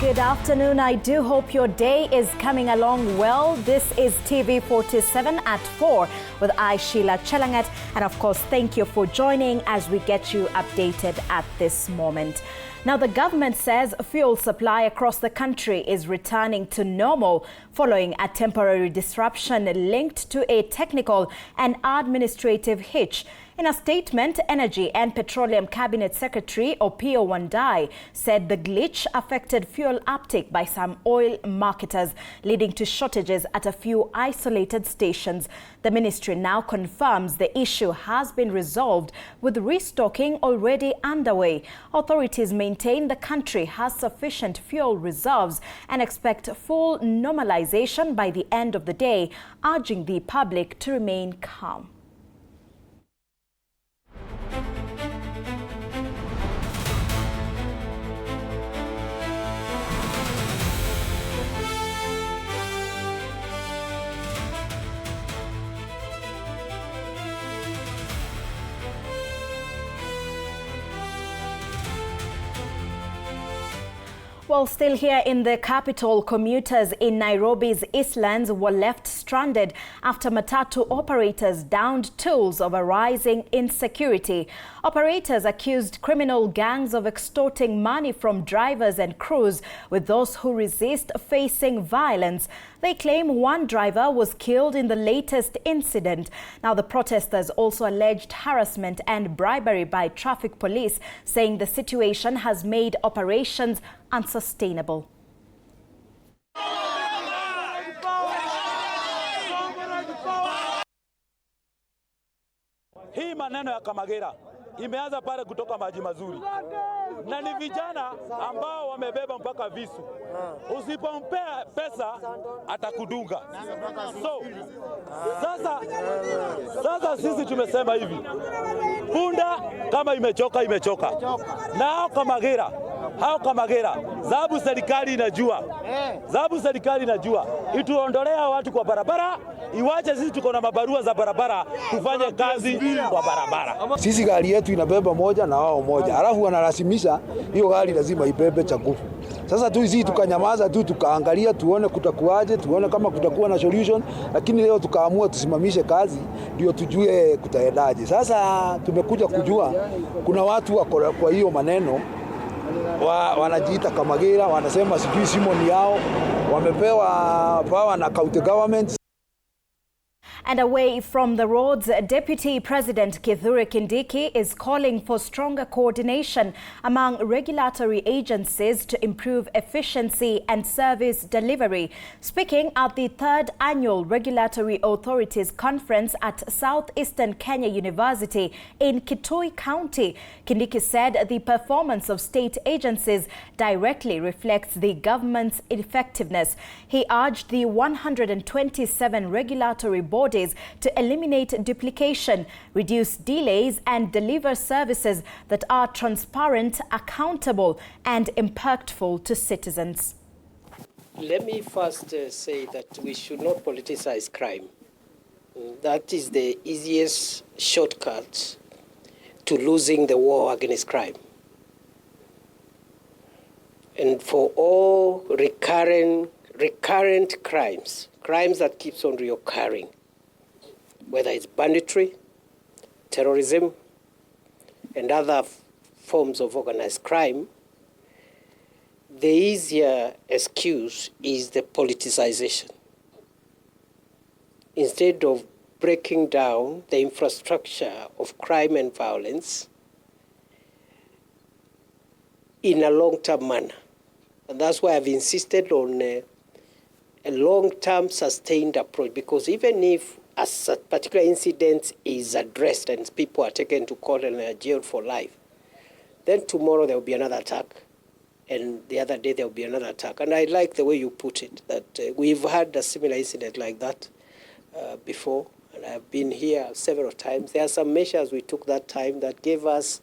Good afternoon. I do hope your day is coming along well. This is TV47 at 4 with I, Sheilar Chelangat. And of course, thank you for joining as we get you updated at this moment. Now, the government says fuel supply across the country is returning to normal following a temporary disruption linked to a technical and administrative hitch. In a statement, Energy and Petroleum Cabinet Secretary Opiyo Wandayi said the glitch affected fuel uptake by some oil marketers, leading to shortages at a few isolated stations. The ministry now confirms the issue has been resolved, with restocking already underway. Authorities maintain the country has sufficient fuel reserves and expect full normalization by the end of the day, urging the public to remain calm. Well, still here in the capital, commuters in Nairobi's Eastlands were left stranded after matatu operators downed tools over rising insecurity. Operators accused criminal gangs of extorting money from drivers and crews, with those who resist facing violence. They claim one driver was killed in the latest incident. Now, the protesters also alleged harassment and bribery by traffic police, saying the situation has made operations unsustainable. Hii maneno ya Kamagera imeanza pale kutoka Maji Mazuri, na ni vijana ambao wamebeba mpaka visu. Usipompea pesa atakudunga. So sasa sisi tumesema hivi, punda kama imechoka imechoka, na hao Kamagera zabu serikali inajua ituondolea watu kwa barabara, iwache sisi tuko na mabarua za barabara tufanye kazi kwa barabara. Sisi gari yetu inabeba moja na wao moja, alafu wanalazimisha hiyo gari lazima ibebe cha nguvu. Sasa tu sisi tukanyamaza tu, tukaangalia tuone kutakuaje, tuone kama kutakuwa na solution, lakini leo tukaamua tusimamishe kazi ndio tujue kutaendaje. Sasa tumekuja kujua kuna watu wako kwa hiyo maneno wanajiita Kamagera, wanasema sijui Simon yao wamepewa power na county government. And away from the roads, Deputy President Kithure Kindiki is calling for stronger coordination among regulatory agencies to improve efficiency and service delivery. Speaking at the 3rd Annual Regulatory Authorities Conference at Southeastern Kenya University in Kitui County, Kindiki said the performance of state agencies directly reflects the government's effectiveness. He urged the 127 regulatory bodies to eliminate duplication, reduce delays, and deliver services that are transparent, accountable, and impactful to citizens. Let me first say that we should not politicize crime. That is the easiest shortcut to losing the war against crime. And for all recurrent crimes that keeps on reoccurring, whether it's banditry, terrorism, and other forms of organized crime, the easier excuse is the politicization. Instead of breaking down the infrastructure of crime and violence in a long-term manner. And that's why I've insisted on a long-term sustained approach, because even if a particular incident is addressed and people are taken to court and are jailed for life, then tomorrow there will be another attack, and the other day there will be another attack. And I like the way you put it, that we've had a similar incident like that before, and I've been here several times. There are some measures we took that time that gave us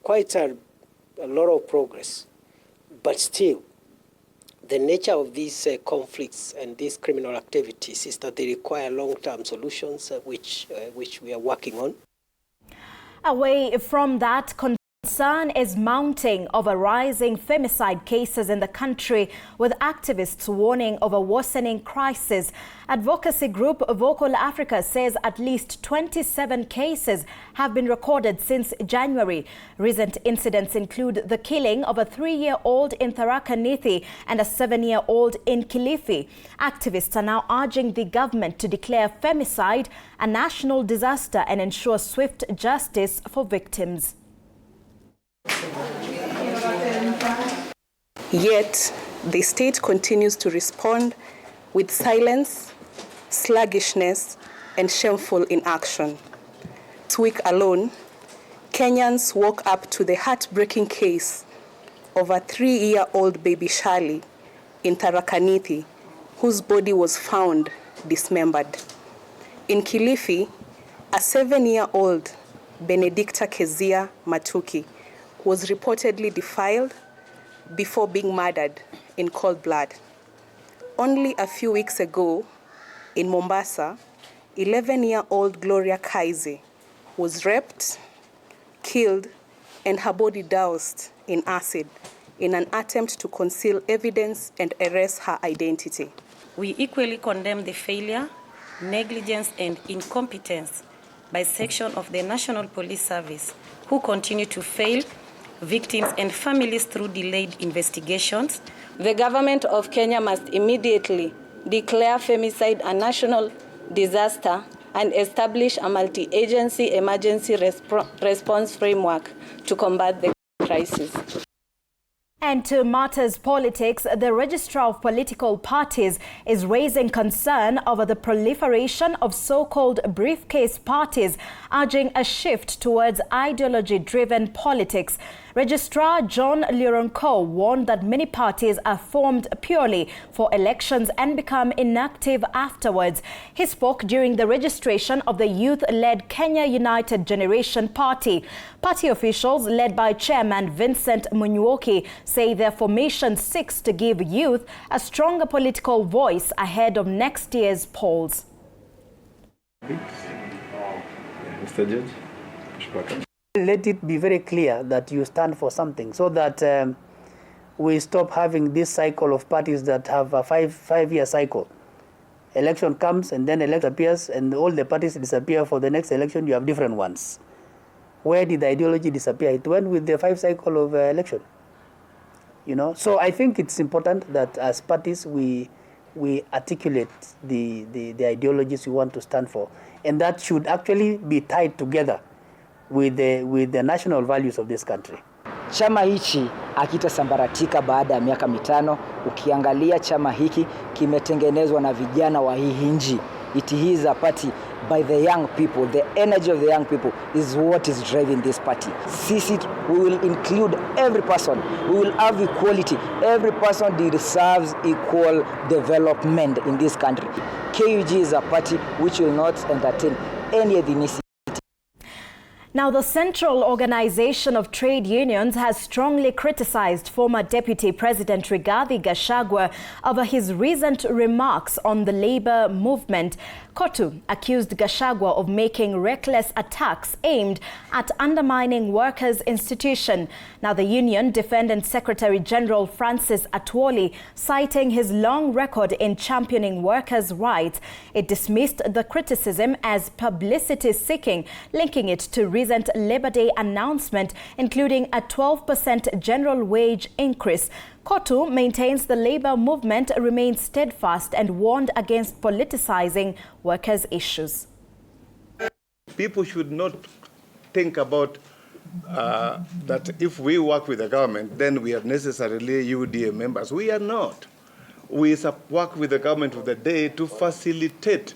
quite a lot of progress, but still, the nature of these conflicts and these criminal activities is that they require long-term solutions, which we are working on. Away from that, concern is mounting over rising femicide cases in the country, with activists warning of a worsening crisis. Advocacy group Vocal Africa says at least 27 cases have been recorded since January. Recent incidents include the killing of a 3-year-old in Tharaka Nithi and a 7-year-old in Kilifi. Activists are now urging the government to declare femicide a national disaster and ensure swift justice for victims. Yet, the state continues to respond with silence, sluggishness, and shameful inaction. This week alone, Kenyans woke up to the heartbreaking case of a 3-year-old baby Sheilar in Tharaka Nithi, whose body was found dismembered. In Kilifi, a 7-year-old Benedicta Kezia Matuki was reportedly defiled before being murdered in cold blood. Only a few weeks ago, in Mombasa, 11-year-old Gloria Kaize was raped, killed, and her body doused in acid in an attempt to conceal evidence and erase her identity. We equally condemn the failure, negligence, and incompetence by section of the National Police Service, who continue to fail victims and families through delayed investigations. The government of Kenya must immediately declare femicide a national disaster and establish a multi-agency emergency response framework to combat the crisis. And to matters politics, the Registrar of Political Parties is raising concern over the proliferation of so-called briefcase parties, urging a shift towards ideology-driven politics. Registrar John Lironko warned that many parties are formed purely for elections and become inactive afterwards. He spoke during the registration of the youth-led Kenya United Generation Party. Party officials, led by Chairman Vincent Munywoki, say their formation seeks to give youth a stronger political voice ahead of next year's polls. Mr. Judge. Let it be very clear that you stand for something, so that we stop having this cycle of parties that have a five-year cycle. Election comes and then election appears and all the parties disappear. For the next election, you have different ones. Where did the ideology disappear? It went with the 5 cycle of election. You know, so I think it's important that as parties we articulate the ideologies we want to stand for, and that should actually be tied together with the national values of this country. Chama hichi hakitasambaratika baada ya miaka 5. Ukiangalia chama hiki kimetengenezwa na vijana wa hii nchi. It is a party by the young people. The energy of the young people is what is driving this party. We will include every person. We will have equality. Every person deserves equal development in this country. KUG is a party which will not entertain any ethnicity. Now, the Central Organization of Trade Unions has strongly criticized former Deputy President Rigathi Gachagua over his recent remarks on the labor movement. KOTU accused Gachagua of making reckless attacks aimed at undermining workers' institution. Now, the union defended Secretary General Francis Atwoli, citing his long record in championing workers' rights. It dismissed the criticism as publicity-seeking, linking it to recent Labor Day announcement, including a 12% general wage increase. KOTU maintains the labor movement remains steadfast and warned against politicizing workers' issues. People should not think about that if we work with the government, then we are necessarily UDA members. We are not. We work with the government of the day to facilitate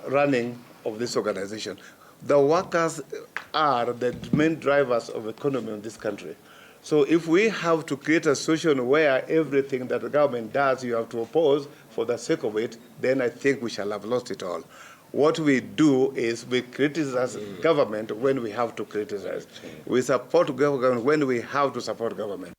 running of this organization. The workers are the main drivers of the economy of this country. So if we have to create a situation where everything that the government does you have to oppose for the sake of it, then I think we shall have lost it all. What we do is we criticize government when we have to criticize. We support government when we have to support government.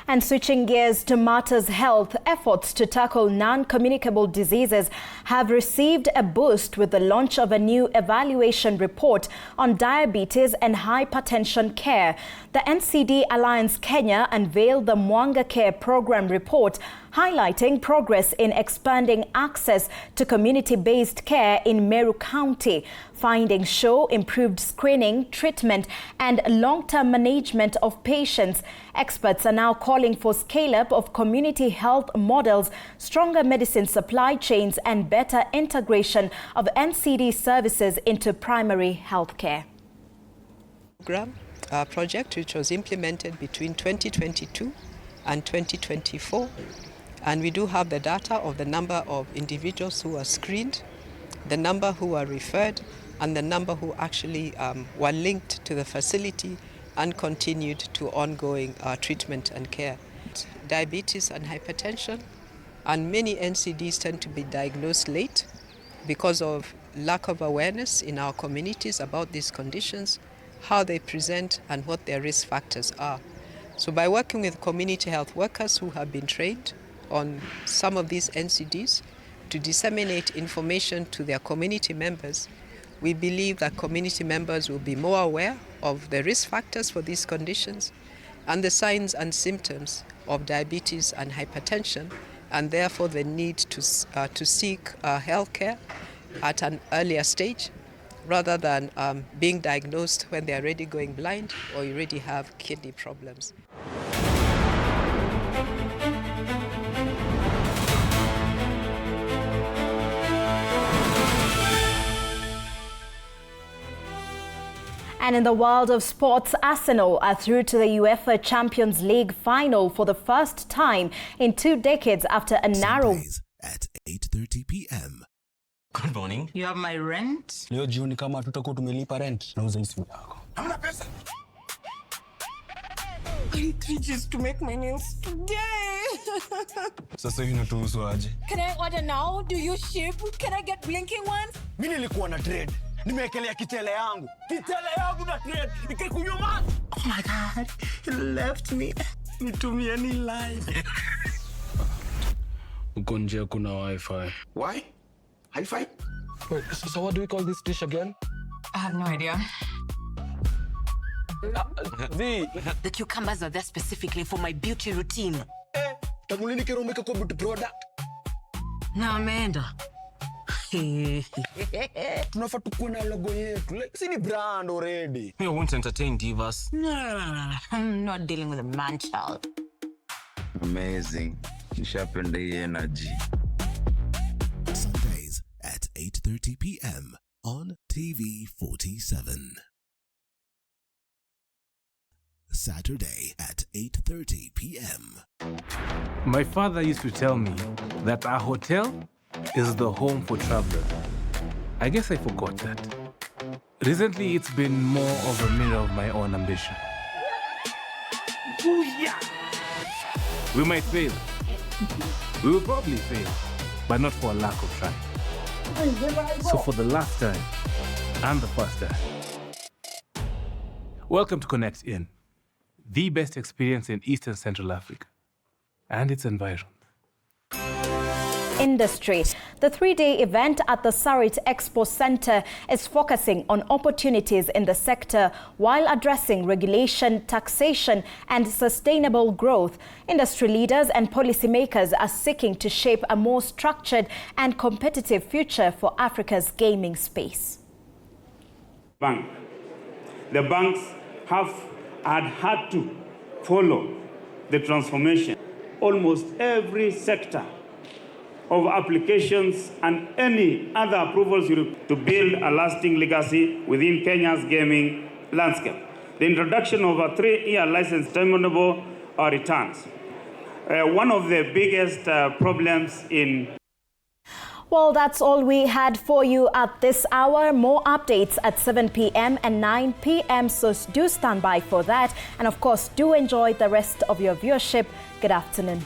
And switching gears to matters health, efforts to tackle non-communicable diseases have received a boost with the launch of a new evaluation report on diabetes and hypertension care. The NCD Alliance Kenya unveiled the Mwanga Care Program report, highlighting progress in expanding access to community-based care in Meru County. Findings show improved screening, treatment, and long-term management of patients. Experts are now calling for scale-up of community health models, stronger medicine supply chains, and better integration of NCD services into primary health care. Project which was implemented between 2022 and 2024. And we do have the data of the number of individuals who are screened, the number who are referred, and the number who actually were linked to the facility and continued to ongoing treatment and care. Diabetes and hypertension, and many NCDs tend to be diagnosed late because of lack of awareness in our communities about these conditions, how they present, and what their risk factors are. So by working with community health workers who have been trained on some of these NCDs to disseminate information to their community members, we believe that community members will be more aware of the risk factors for these conditions and the signs and symptoms of diabetes and hypertension, and therefore the need to seek health care at an earlier stage rather than being diagnosed when they're already going blind or already have kidney problems. And in the world of sports, Arsenal are through to the UEFA Champions League final for the first time in 2 decades after a narrow... Sundays at 8:30 p.m. Good morning. You have my rent? Leo jioni kama tutakuwa tumelipa rent, nauza simu yako. Hamna pesa. I need 3 G's to make my nails today. Sasa hivi natuhusu aje? Can I order now? Do you ship? Can I get blinking ones? Mimi nilikuwa na trade. Nimeekelea kitele yangu. Kitele yangu na trade. Nikikunyuma. Oh my God. He left me. Nitumie ni live. Uko nje kuna wifi. Why? Hi-fi? Wait, so what do we call this dish again? I have no idea. The cucumbers are there specifically for my beauty routine. Tamulini kero umeka kwa beauty product. Na ameenda. Tunafaa tukuwe na logo yetu. Like, si ni brand already. We won't entertain divas. No. I'm not dealing with a man child. Amazing. Nishapenda hii energy. Sundays at 8:30 p.m. on TV47. Saturday at 8:30 p.m. My father used to tell me that our hotel is the home for travelers. I guess I forgot that. Recently, it's been more of a mirror of my own ambition. We might fail. We will probably fail, but not for a lack of trying. So for the last time and the first time, welcome to Connect In, the best experience in Eastern Central Africa and its environs. Industry. The 3-day event at the Sarit Expo Center is focusing on opportunities in the sector while addressing regulation, taxation, and sustainable growth. Industry leaders and policymakers are seeking to shape a more structured and competitive future for Africa's gaming space. The banks have had to follow the transformation. Almost every sector of applications and any other approvals to build a lasting legacy within Kenya's gaming landscape. The introduction of a 3-year license terminable returns. One of the biggest problems in... Well, that's all we had for you at this hour. More updates at 7 p.m. and 9 p.m. So do stand by for that. And of course, do enjoy the rest of your viewership. Good afternoon.